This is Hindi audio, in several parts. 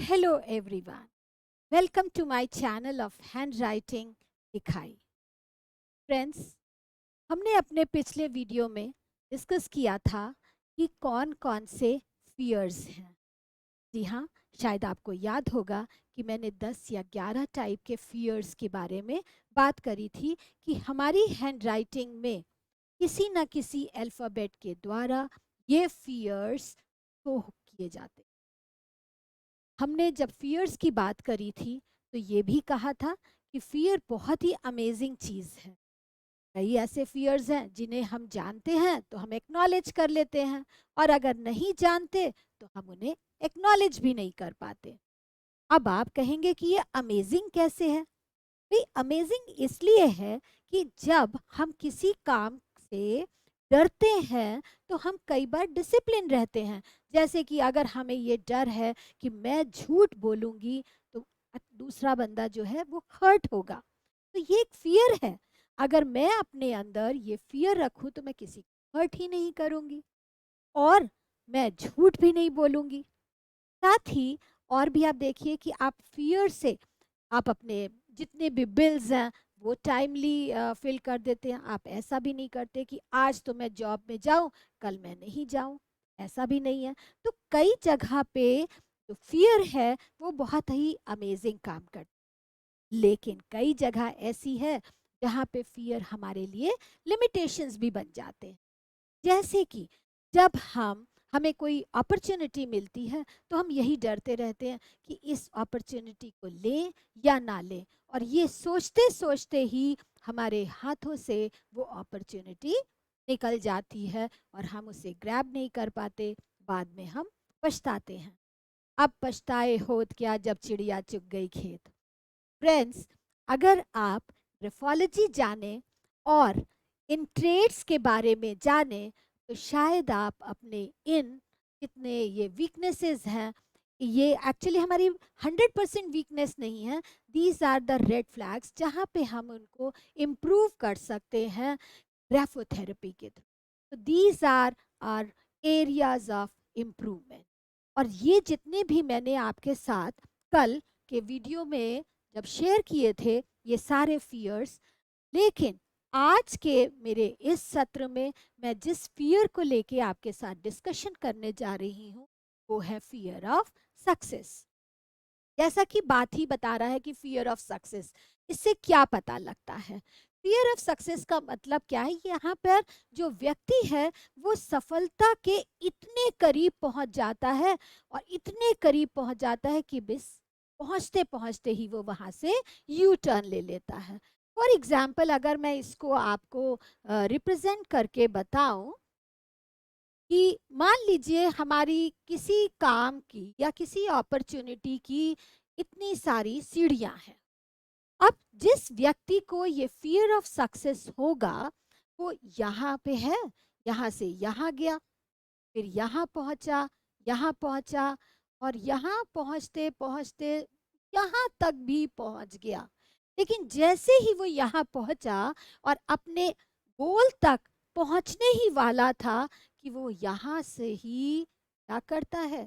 Hello everyone. Welcome to my channel of handwriting दिखाई. फ्रेंड्स, हमने अपने पिछले वीडियो में डिस्कस किया था कि कौन कौन से फियर्स हैं. जी हाँ, शायद आपको याद होगा कि मैंने 10 या 11 टाइप के फियर्स के बारे में बात करी थी कि हमारी हैंडराइटिंग में किसी न किसी अल्फ़ाबेट के द्वारा ये फियर्स शो किए जाते. हमने जब फियर्स की बात करी थी तो ये भी कहा था कि फियर बहुत ही अमेजिंग चीज़ है. कई ऐसे फियर्स हैं जिन्हें हम जानते हैं तो हम एक्नॉलेज कर लेते हैं, और अगर नहीं जानते तो हम उन्हें एक्नॉलेज भी नहीं कर पाते. अब आप कहेंगे कि ये अमेजिंग कैसे है. भाई, अमेजिंग इसलिए है कि जब हम किसी काम से डरते हैं तो हम कई बार डिसिप्लिन रहते हैं. जैसे कि अगर हमें ये डर है कि मैं झूठ बोलूंगी तो दूसरा बंदा जो है वो हर्ट होगा, तो ये एक फियर है. अगर मैं अपने अंदर ये फियर रखूं तो मैं किसी को हर्ट ही नहीं करूंगी, और मैं झूठ भी नहीं बोलूंगी. साथ ही और भी आप देखिए कि आप फियर से आप अपने जितने भी बिल्स हैं वो टाइमली फिल कर देते हैं. आप ऐसा भी नहीं करते कि आज तो मैं जॉब में जाऊं, कल मैं नहीं जाऊं. ऐसा भी नहीं है. तो कई जगह पे जो फियर है वो बहुत ही अमेजिंग काम करता है. लेकिन कई जगह ऐसी है जहाँ पे फियर हमारे लिए लिमिटेशंस भी बन जाते हैं. जैसे कि जब हमें कोई अपॉर्चुनिटी मिलती है तो हम यही डरते रहते हैं कि इस अपॉर्चुनिटी को लें या ना लें, और ये सोचते सोचते ही हमारे हाथों से वो अपॉर्चुनिटी निकल जाती है और हम उसे ग्रैब नहीं कर पाते. बाद में हम पछताते हैं. अब पछताए होत क्या जब चिड़िया चुग गई खेत. फ्रेंड्स, अगर आप ग्राफोलॉजी जाने और इन ट्रेड्स के बारे में जाने तो शायद आप अपने इन कितने ये वीकनेसेस हैं, ये एक्चुअली हमारी 100% वीकनेस नहीं है. These are the red flags जहाँ पे हम उनको इम्प्रूव कर सकते हैं ग्राफोथेरेपी के थ्रू. तो these are areas of improvement. और ये जितने भी मैंने आपके साथ कल के वीडियो में जब शेयर किए थे ये सारे फियर्स, लेकिन आज के मेरे इस सत्र में मैं जिस फियर को लेके आपके साथ डिस्कशन करने जा रही हूँ वो है फियर ऑफ सक्सेस. जैसा कि बात ही बता रहा है कि फियर ऑफ सक्सेस, इससे क्या पता लगता है. फियर ऑफ सक्सेस का मतलब क्या है. यहाँ पर जो व्यक्ति है वो सफलता के इतने करीब पहुंच जाता है, और इतने करीब पहुंच जाता है कि बस पहुंचते पहुंचते ही वो वहां से यू टर्न ले लेता है. फॉर एग्जाम्पल, अगर मैं इसको आपको रिप्रेजेंट करके बताऊं कि मान लीजिए हमारी किसी काम की या किसी अपॉर्चुनिटी की इतनी सारी सीढ़ियां हैं. अब जिस व्यक्ति को ये फियर ऑफ सक्सेस होगा वो यहाँ पे है, यहाँ से यहाँ गया, फिर यहाँ पहुंचा, और यहाँ पहुंचते पहुंचते यहाँ तक भी पहुंच गया. लेकिन जैसे ही वो यहाँ पहुंचा और अपने गोल तक पहुंचने ही वाला था कि वो यहाँ से ही क्या करता है,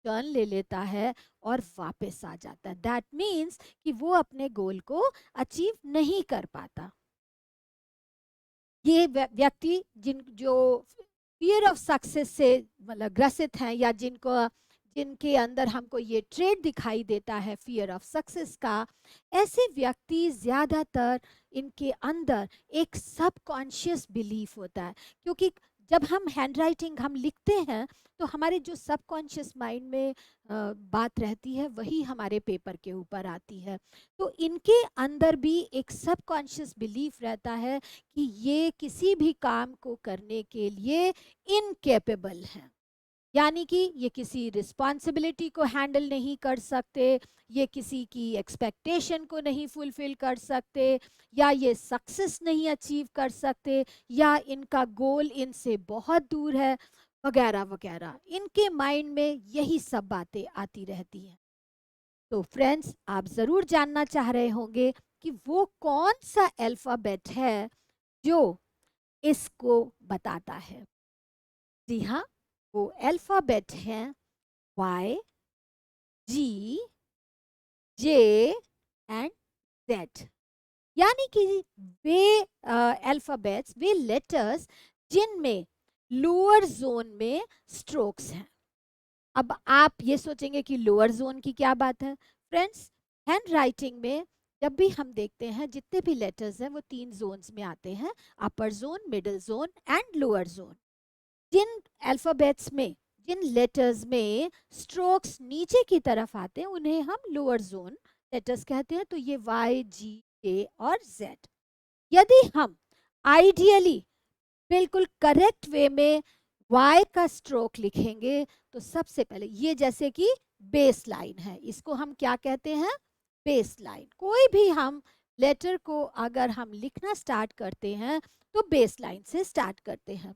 टर्न ले लेता है और वापस आ जाता है. दैट मीन्स कि वो अपने गोल को अचीव नहीं कर पाता. ये व्यक्ति जो फियर ऑफ सक्सेस से मतलब ग्रसित हैं, या जिनके अंदर हमको ये ट्रेड दिखाई देता है फियर ऑफ सक्सेस का, ऐसे व्यक्ति ज़्यादातर इनके अंदर एक सबकॉन्शियस बिलीफ होता है. क्योंकि जब हम हैंडराइटिंग हम लिखते हैं तो हमारे जो सबकॉन्शियस माइंड में बात रहती है वही हमारे पेपर के ऊपर आती है. तो इनके अंदर भी एक सबकॉन्शियस बिलीफ रहता है कि ये किसी भी काम को करने के लिए इनकेपेबल हैं. यानी कि ये किसी रिस्पॉन्सिबिलिटी को हैंडल नहीं कर सकते, ये किसी की एक्सपेक्टेशन को नहीं फुलफिल कर सकते, या ये सक्सेस नहीं अचीव कर सकते, या इनका गोल इनसे बहुत दूर है, वगैरह वगैरह. इनके माइंड में यही सब बातें आती रहती हैं. तो फ्रेंड्स, आप ज़रूर जानना चाह रहे होंगे कि वो कौन सा अल्फ़ाबेट है जो इसको बताता है. जी हाँ, वो अल्फ़ाबेट हैं Y, G, J and Z. यानी कि वे अल्फाबेट्स, वे लेटर्स जिनमें लोअर जोन में स्ट्रोक्स हैं। अब आप ये सोचेंगे कि लोअर जोन की क्या बात है। फ्रेंड्स, हैंड राइटिंग में जब भी हम देखते हैं जितने भी लेटर्स हैं वो 3 जोन्स में आते हैं, upper zone, middle zone and lower zone. जिन अल्फाबेट्स में, जिन लेटर्स में स्ट्रोक्स नीचे की तरफ आते हैं उन्हें हम लोअर जोन लेटर्स कहते हैं। तो ये वाई, जी, के और जेड। यदि हम आइडियली बिल्कुल करेक्ट वे में वाई का स्ट्रोक लिखेंगे तो सबसे पहले ये जैसे कि बेस लाइन है, इसको हम क्या कहते हैं, बेस लाइन। कोई भी हम लेटर को अगर हम लिखना स्टार्ट करते हैं तो बेस लाइन से स्टार्ट करते हैं।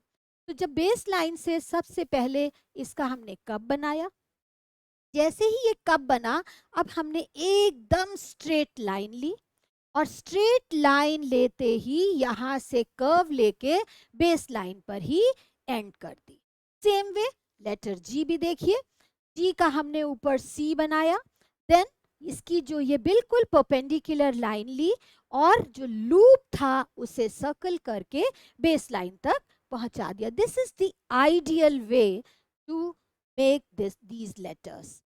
तो जब बेस लाइन से सबसे पहले इसका हमने कप बनाया, जैसे ही ये कप बना अब हमने एकदम स्ट्रेट लाइन ली और स्ट्रेट लाइन लेते ही यहाँ से कर्व लेके बेस लाइन पर ही एंड कर दी। सेम वे लेटर जी भी देखिए, जी का हमने ऊपर सी बनाया, देन इसकी जो ये बिल्कुल परपेंडिकुलर लाइन ली और जो लूप था उसे सर्कल करके बेस लाइन तक पहुंचा दिया। This is the ideal way to make these letters.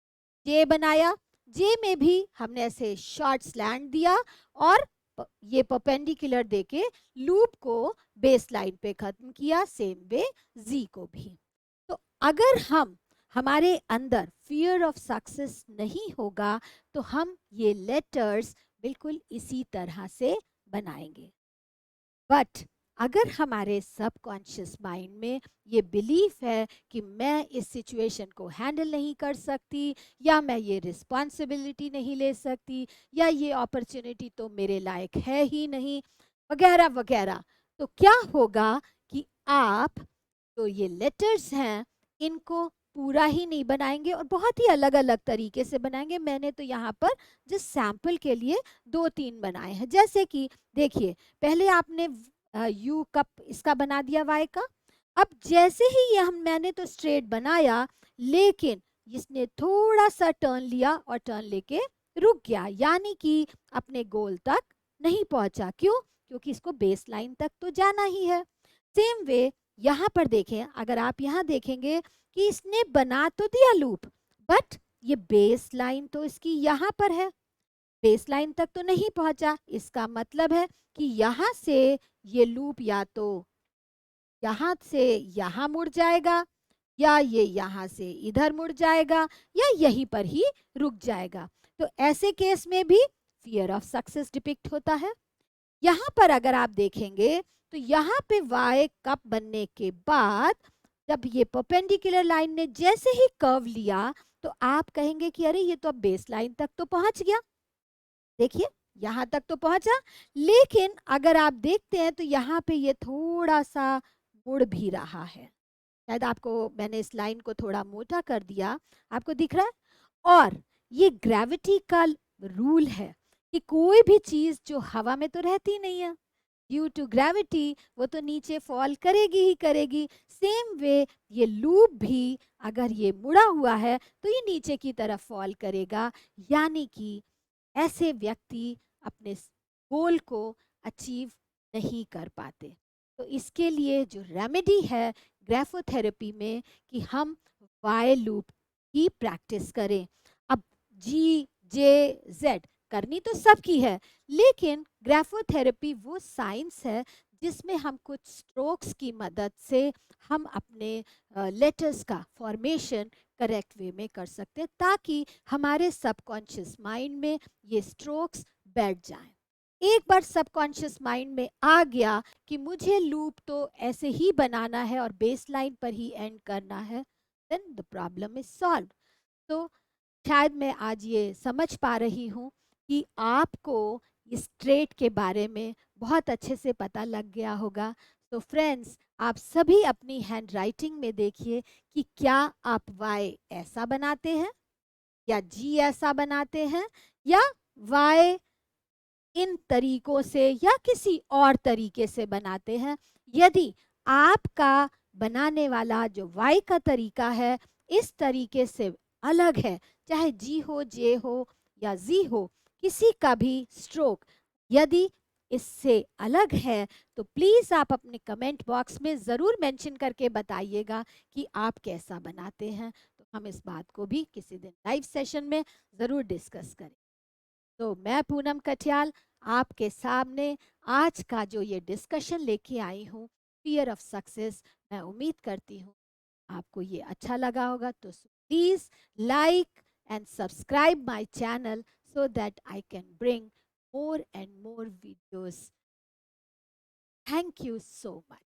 J बनाया, जे में भी हमने ऐसे शॉर्ट स्लैंट दिया और ये परपेंडिकुलर देके लूप को बेस लाइन पे खत्म किया। सेम वे जी को भी। तो अगर हमारे अंदर फियर ऑफ सक्सेस नहीं होगा तो हम ये लेटर्स बिल्कुल इसी तरह से बनाएंगे। बट अगर हमारे सबकॉन्शियस माइंड में ये बिलीफ है कि मैं इस सिचुएशन को हैंडल नहीं कर सकती, या मैं ये रिस्पॉन्सिबिलिटी नहीं ले सकती, या ये अपॉर्चुनिटी तो मेरे लायक है ही नहीं, वगैरह वगैरह, तो क्या होगा कि आप तो ये लेटर्स हैं इनको पूरा ही नहीं बनाएंगे और बहुत ही अलग अलग तरीके से बनाएंगे। मैंने तो यहाँ पर जिस सैंपल के लिए 2-3 बनाए हैं। जैसे कि देखिए, पहले आपने यू कप इसका बना दिया वाई का। अब जैसे ही ये मैंने तो स्ट्रेट बनाया, लेकिन इसने थोड़ा सा टर्न लिया और टर्न लेके रुक गया, यानी कि अपने गोल तक नहीं पहुंचा। क्यों? क्योंकि इसको बेस लाइन तक तो जाना ही है। सेम वे यहाँ पर देखें, अगर आप यहाँ देखेंगे कि इसने बना तो दिया लूप, बट ये बेस लाइन तो इसकी यहाँ पर है, बेस लाइन तक तो नहीं पहुंचा। इसका मतलब है कि यहाँ से ये लूप या तो यहाँ से यहाँ मुड़ जाएगा, या ये यहाँ से इधर मुड़ जाएगा, या यहीं पर ही रुक जाएगा। तो ऐसे केस में भी फियर ऑफ सक्सेस डिपिक्ट होता है। यहाँ पर अगर आप देखेंगे तो यहाँ पे वाई कप बनने के बाद जब ये परपेंडिकुलर लाइन ने जैसे ही कर्व लिया तो आप कहेंगे कि अरे ये तो अब बेस लाइन तक तो पहुंच गया, देखिए यहाँ तक तो पहुंचा। लेकिन अगर आप देखते हैं तो यहाँ पे ये थोड़ा सा मुड़ भी रहा है। शायद आपको मैंने इस लाइन को थोड़ा मोटा कर दिया, आपको दिख रहा है। और ये ग्रेविटी का रूल है कि कोई भी चीज जो हवा में तो रहती नहीं है, ड्यू टू ग्रेविटी वो तो नीचे फॉल करेगी ही करेगी। सेम वे ये लूप भी अगर ये मुड़ा हुआ है तो ये नीचे की तरफ फॉल करेगा, यानी कि ऐसे व्यक्ति अपने गोल को अचीव नहीं कर पाते। तो इसके लिए जो रेमेडी है ग्राफोथेरेपी में कि हम वाई लूप की प्रैक्टिस करें। अब जी, जे, जेड करनी तो सबकी है, लेकिन ग्राफोथेरेपी वो साइंस है जिसमें हम कुछ स्ट्रोक्स की मदद से हम अपने लेटर्स का फॉर्मेशन करेक्ट वे में कर सकते हैं, ताकि हमारे सबकॉन्शियस माइंड में ये स्ट्रोक्स बैठ जाएं। एक बार सबकॉन्शियस माइंड में आ गया कि मुझे लूप तो ऐसे ही बनाना है और बेस लाइन पर ही एंड करना है, then the problem is solve. तो शायद मैं आज ये समझ पा रही हूँ कि आपको इस ट्रेट के बारे में बहुत अच्छे से पता लग गया होगा। तो फ्रेंड्स, आप सभी अपनी हैंड राइटिंग में देखिए कि क्या आप वाई ऐसा बनाते हैं, या जी ऐसा बनाते हैं, या वाई इन तरीकों से या किसी और तरीके से बनाते हैं। यदि आपका बनाने वाला जो वाई का तरीका है इस तरीके से अलग है, चाहे जी हो, जे हो या जी हो, किसी का भी स्ट्रोक यदि इससे अलग है तो प्लीज़ आप अपने कमेंट बॉक्स में ज़रूर मेंशन करके बताइएगा कि आप कैसा बनाते हैं, तो हम इस बात को भी किसी दिन लाइव सेशन में ज़रूर डिस्कस करें। तो मैं पूनम कटियाल आपके सामने आज का जो ये डिस्कशन लेके आई हूँ, फियर ऑफ सक्सेस, मैं उम्मीद करती हूँ आपको ये अच्छा लगा होगा, तो please like and subscribe my channel so that I can bring more and more videos. Thank you so much.